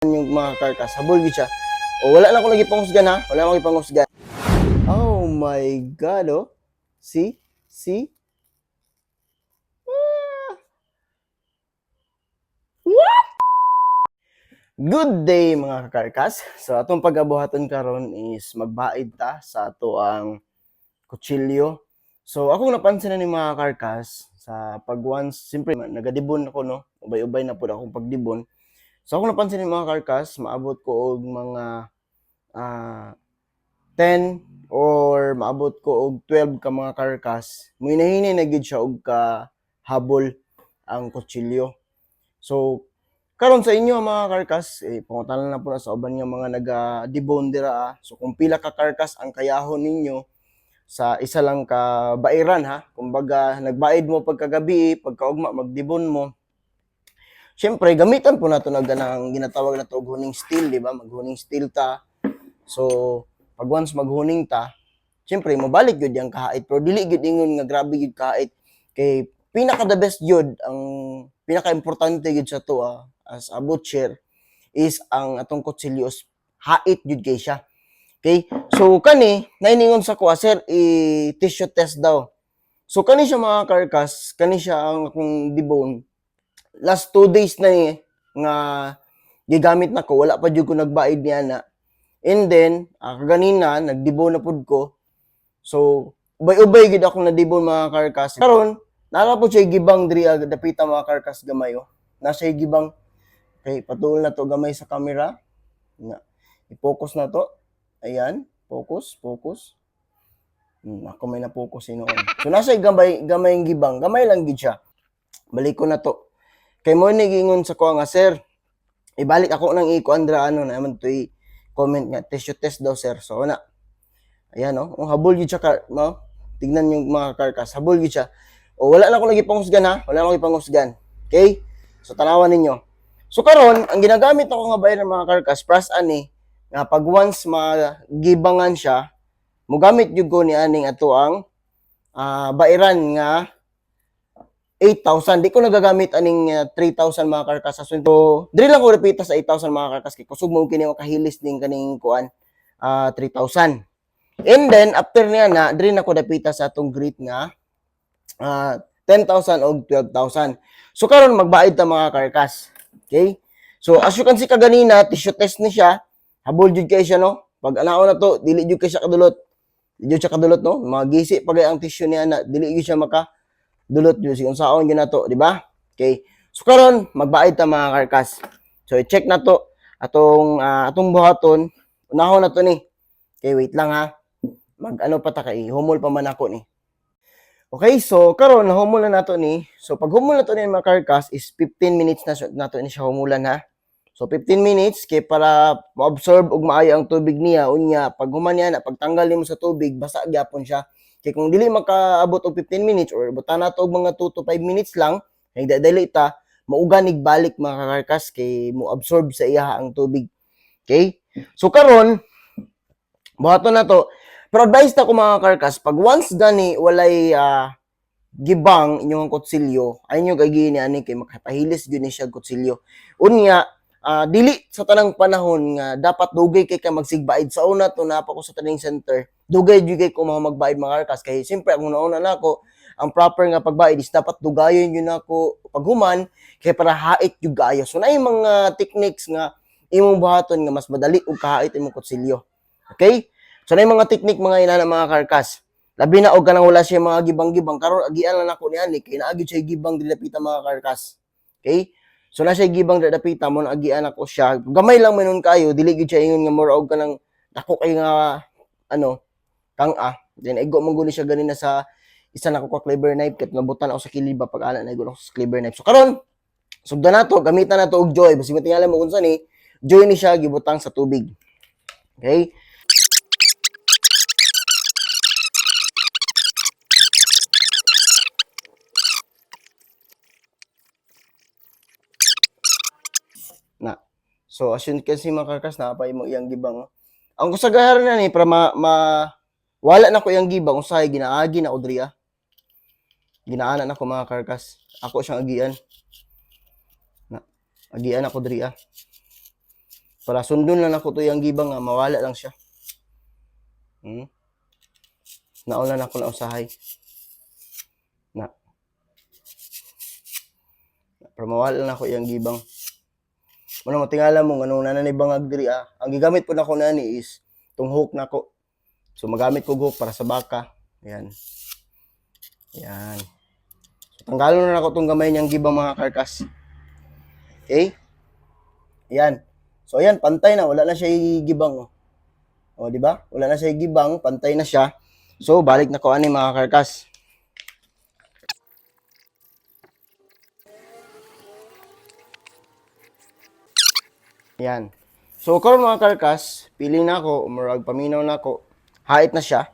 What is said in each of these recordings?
yung mga karkas, habol gid siya. O wala na ko lagi panghusgan ha. Wala na ko lagi panghusgan. Oh my God, oh. See? See? What? Good day mga kakarkas. So atong pagabuhaton karon is magbaid ta sa ato ang kutsilyo. So akong napansin na ni mga karkas sa pag once, siyempre nagadibon ako no. Ubay-ubay na pud akong pagdibon. So akong napansin ni mga karkas, maabot ko og mga 10 or maabot ko og 12 ka mga karkas. Muhinahinay na gyud siya og ka habol ang kutsilyo. So karon sa inyo mga karkas, pangutanan na po na sa uban nga mga naga-debone dira. So kung pila ka karkas ang kayahon ninyo sa isa lang ka bairan ha. Kumbaga nagbaid mo pagkagabi, pagkaugma magdibon mo. Siyempre gamitan po nato na ganang ginatawag na to huning steel, di ba? Maghuning steel ta. So pag once maghuning ta, siyempre mabalik gyud yang kahait pero dili gyud ingon nga grabe gyud kahait kay pinaka the best gyud ang pinaka importante gyud sa to as a butcher is ang atong kutsilyos hait gyud kay siya. Okay? So kani nainingon sa kuha sir i-tissue test daw. So kani siya mga karkas, kani siya ang akong debone. Last 2 days na ni nga gigamit na ko, wala pa jud ko nagbaid niya na. And then kaganina nagdebone na pud ko. So ubay-ubay gid akong nadibon mga karkas. Karon nara po siya gibang diri dapita mga karkas gamay oh. Nasa gibang. Okay, patuol na to gamay sa camera. Nga. I-focus na to. Ayan, focus, focus. Ako may na-focus noon. So nasa gamay yung gibang, gamay lang gid siya. Balik ko na to. Kay mo ni gingon sa ko nga sir, ibalik ako nang iko andra ano na man to comment nga tissue test daw sir. So na. Ayan oh, habol gid siya ka, no? Tignan yung mga karkas, habol gid siya. O wala na ko lagi panghusgan ha, wala na ko lagi panghusgan. Okay? So tanawan ninyo. So karon ang ginagamit ako nga bayan ng mga karkas pras ani nga pag once magibangan siya, mogamit jud ko ni aning ato ang bairan nga 8,000. Di ko nagagamit aning 3,000 mga karkas sa so diri lang ko repita sa 8,000 mga karkas kay kusog mo kini makahilis din kaning kuan 3,000. And then after niya na diri na ko dapita sa atong grit nga 10,000 o 12,000. So karon magbaid ta mga karkas. Okay? So as you can see kaganina, tissue test ni siya. Habol jud kay siya no. Pag anaon na to, dili jud kay siya kadulot. Dili jud siya kadulot no. Magisi pagay ang tissue niya na dili jud siya maka dulot jud sigon saon gyud nato, di ba? Okay. So karon magbaid ta mga karkas. So i-check na to atong buhaton. Unahon na to ni. Okay, wait lang ha. Mag-ano pa ta kay humol pa man ako ni. Okay, so karon humol na nato ni. So pag humol na to ni mga karkas is 15 minutes na nato ni siya humulan ha. So 15 minutes kay para ma-absorb og maayo ang tubig niya unya pag human niya na pagtanggal nimo sa tubig basa gyapon siya. Kay kung dili makaabot og 15 minutes or butan nato og mga 2 to 5 minutes lang, nagdadali ta mauganig balik mga karkas kay mo absorb sa iya ang tubig. Okay? So karon buhaton na to. Pero advice ta ko mga karkas, pag once gani walay gibang inyong kutsilyo, ay nyo gagi ni ani kay makapahilis gyud ni siya kutsilyo. Unya, dili sa tanang panahon nga dapat dugay kay ka magsigbaid sa una to na pa ko sa training center. Dugay gyud kay ko magbaid mga karkas kay siyempre ang una nako ang proper nga pagbaid is dapat dugayon yun nako paghuman kay para hait gyud gayo. So naay mga techniques nga imong buhaton nga mas madali og kahait imong kutsilyo. Okay? So na mga technique mga inana mga karkas. Labi na og kanang wala siya mga gibang-gibang karon agian lang nako ni ani kay naagi siya gibang dili dapita mga karkas. Okay? So na siya gibang dili dapita mo agian ako siya. Gamay lang menon kayo dili gid siya ingon nga more og kanang dako kay nga ano kang then igo man guni siya ganina sa isa nako ka cleaver knife ket nabutan ako sa kilid ba pag ana na igo ako sa cleaver knife. So karon sugdan nato gamitan nato og joy basi matingala mo unsa ni joy ni siya gibutang sa tubig. Okay? Na. So as you can see mga karkas na pa mo iyang gibang. Ang kusagaran na ni para wala na ko iyang gibang usahay ginaagi na odriya. Ginaana na ko mga karkas. Ako siyang agian. Na. Agian ako driya. para sundon lang ako to yung gibang nga mawala lang siya. Nauna na ako na usahay. Para mawala lang ako yung gibang. Muna matingala mo anong nananibangag diri Ang gigamit po nako nani is tong hook nako. So magamit ko hook para sa baka. Ayan. Ayan. So tanggalon na nako tong gamay niyang gibang mga karkas. Okay? Ayan. So ayan, pantay na, wala na siya gibang. O di ba? Wala na siya gibang, pantay na siya. So balik na ko ani mga karkas. Yan. So, karon mga karkas, pili na ako, murag paminaw na ako, hait na siya.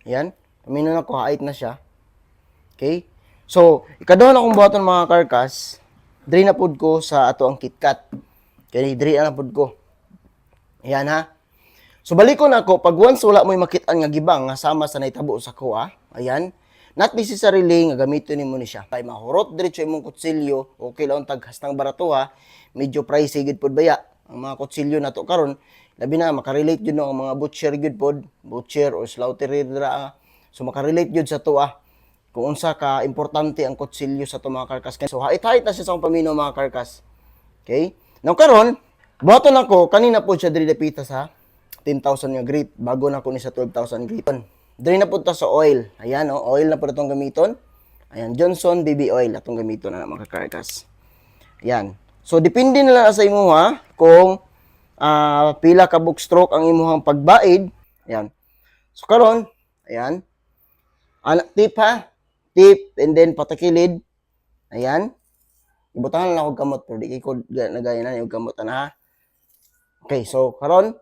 Yan. Paminaw na ako, hait na siya. Okay? So, ikaduha na akong buhaton mga karkas, diri na pud ko sa ato ang KitKat. Kaya diri na pud ko. Yan ha. So, balikon ako, pag once wala mo'y makitaan nga gibang, nga sama sa naitabo sa kuha, ayan, not necessarily nga gamiton nimo ni siya. Kay mahurot diretso imong kutsilyo, okay lang tag hastang barato ha. Medyo pricey gid pod baya ang mga kutsilyo nato karon. Labi na makarelate jud no ang mga butcher gid pod, butcher or slaughterer dira. So makarelate jud sa tuwa kung unsa ka importante ang kutsilyo sa to mga karkas. So hait-hait na siya sa paminaw mga karkas. Okay? Now karon, buhaton ako kanina po siya diri dapita sa 10,000 nga grit bago na ko ni sa 12,000 grit. Diri na punta sa oil. Ayan, oh, oil na po itong gamiton. Ayan, Johnson BB oil atong gamiton na mga karkas. Ayan. So, depende na lang sa imo ha, kung pila ka book stroke ang imuhang pagbaid. Ayan. So, karon, ayan. Tip ha. Tip, and then patakilid. Ayan. Ibutangan lang ako gamot, pero di ko nagaya na yung gamot na ha. Okay, so, karon,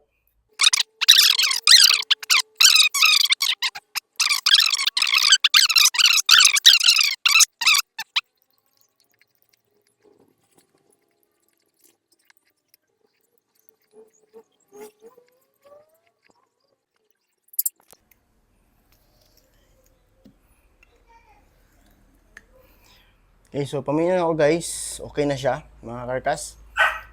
okay, so paminaw na ako guys. Okay na siya, mga karkas.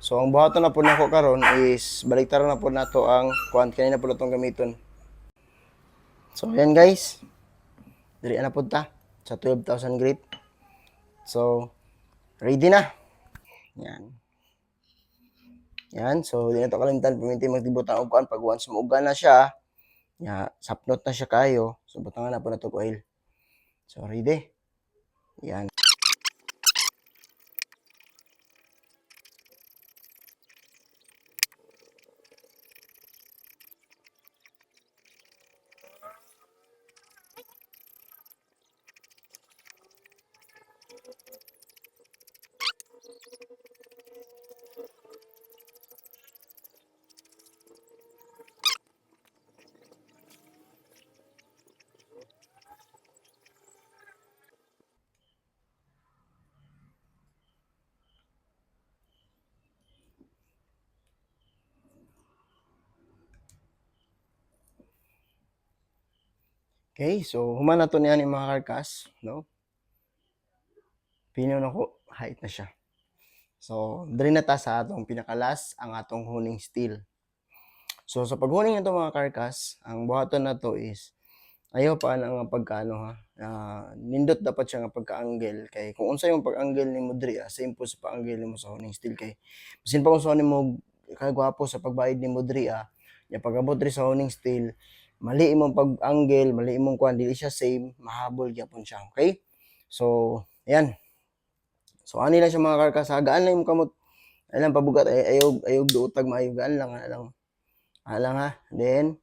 So ang buhaton na po nako karon is baliktaron na po nato ang kuan kanina po natong gamiton. So ayan guys. Diri na punta sa 12,000 grit. So ready na. Yan. Yan, so di na to kalimtan paminti magtibutang og kuan pag once muuga na siya. Ya, sapnot na siya kayo. So butangan na po nato oil. So ready. Yan. Okay, so human na to niya ni mga karkas, no? Pinaw na ko, height na siya. So, diri na ta sa atong pinakalas, ang atong huning steel. So, sa paghuning nito mga karkas, ang buhaton na to is, ayaw pa na nga pagkaano ha. Nindot dapat siya nga pagka-angle. Kay kung unsa yung pag-angle ni mo diri, same po sa pag-angle ni mo sa huning steel. Kay, masin pa kung sa mo kagwapo sa pagbayad ni mo diri yung pag-abot diri sa huning steel, mali imong pag-angle, mali imong kuan, dili siya same, mahabol gyapon siya. Okay? So, ayan. So, ani lang siya mga karkas, gaan lang yung kamot. Alam pabugat ayog duotag maayogan lang alang ha. Then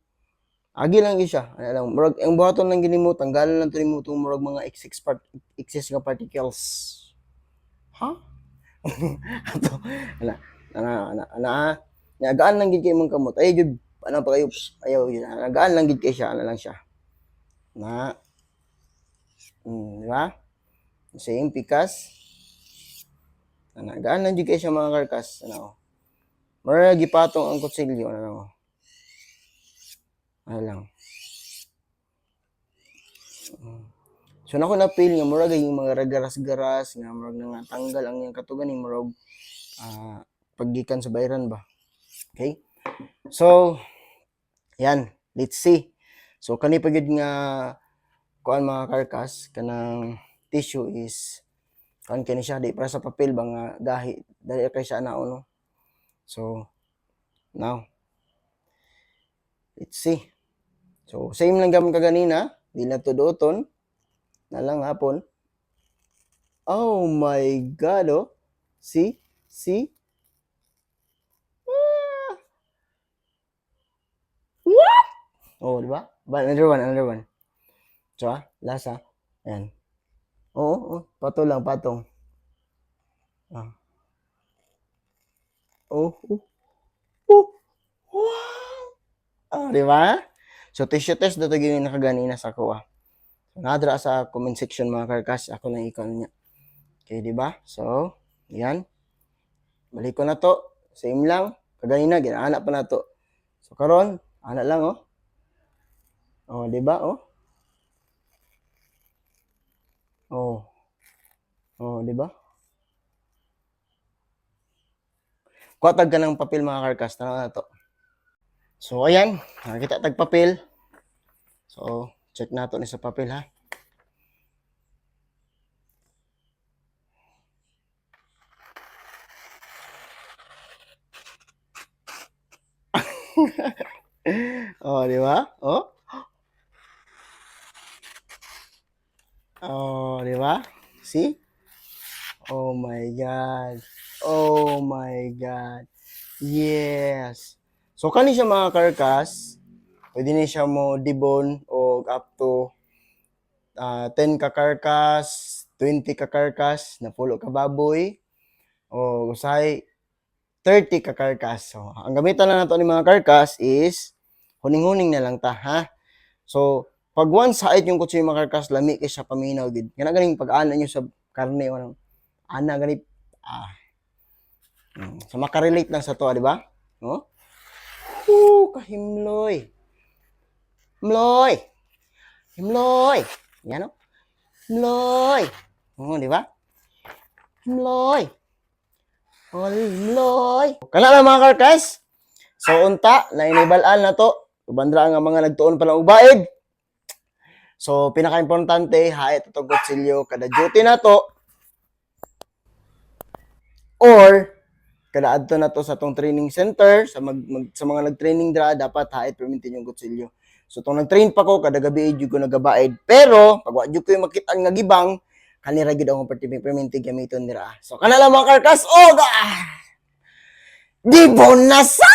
agi lang gyud siya. Alang murag ang buhaton lang ginimo tanggalan lang nimo tong murag mga excess nga particles. Ha? Ato ana gaan lang gid kay imong kamot. Ay jud ano pa kayo ayaw yun. Gaan lang gid kay siya ana lang siya. Na di ba? Same pikas. Gaan lang gid kay siya mga karkas. Ano? Mura gipatong ang kutsilyo ano lang. So nako na feel nga mura yung mga ragaras-garas nga murag nga tanggal ang iyang katugan ni murag paggikan sa bayran ba. Okay? So, yan, let's see. So, kani pa gyud nga kuan mga karkas kanang tissue is kuan kani siya di para sa papel ba nga gahi dali kay siya anao no. So, now let's see. So, same lang gamon kaganina, di na to doton na lang hapon. Oh my God, oh. See? See? What? Oh, di ba? Another one. So, lasa. Ayan. Oo, patong lang, patong. Ah. Oh, oh, oh. Wow! Ah, di ba? So, tissue test dito yung nakaganina sa kuha. So, nadra sa comment section mga karkas, ako na ikaw niya. Okay, di ba? So, yan. Balik ko na to. Same lang. Kaganina, ginaana pa na to. So, karon, ana lang, oh. Oh, di ba, oh? Oh. Oh, di ba? Kuha tag ka ng papel mga karkas, tara na to. So, ayan, nakita tag papel. So, check nato ni sa papel ha. Oh, di ba? Oh. Oh, di ba? See? Oh my God. Oh my God. Yes. So, kani siya mga karkas, pwede ni siya mo dibon o up to 10 ka karkas, 20 ka karkas, na pulo ka baboy, o usahay 30 ka karkas. So, ang gamitan na nato ni mga karkas is huning-huning na lang ta, ha? So, pag one side yung kutsi mga karkas, lami kay siya paminaw gid. Kana ganing pag-ana nyo sa karne o ana ganit so makarelate lang sa to, di ba? No? Kahimloy. Himloy. Himloy. Yan no? Himloy. Di ba? Himloy. Himloy. Kana lang mga karkas. So unta, nainibalaan na to. Ubandra nga mga nagtuon pa lang ubaid. So pinaka-importante, hait itong kutsilyo kada duty na to. Or kada adto na to sa tong training center sa sa mga nag-training dra dapat hait permintin yung kutsilyo. So tong nag-train pa ko kada gabi jud ko nagabaid. Pero pag wa jud ko makita nga gibang kanira gid ang perminti gamiton dira. So kana lang mga karkas. Oh, gibon na sa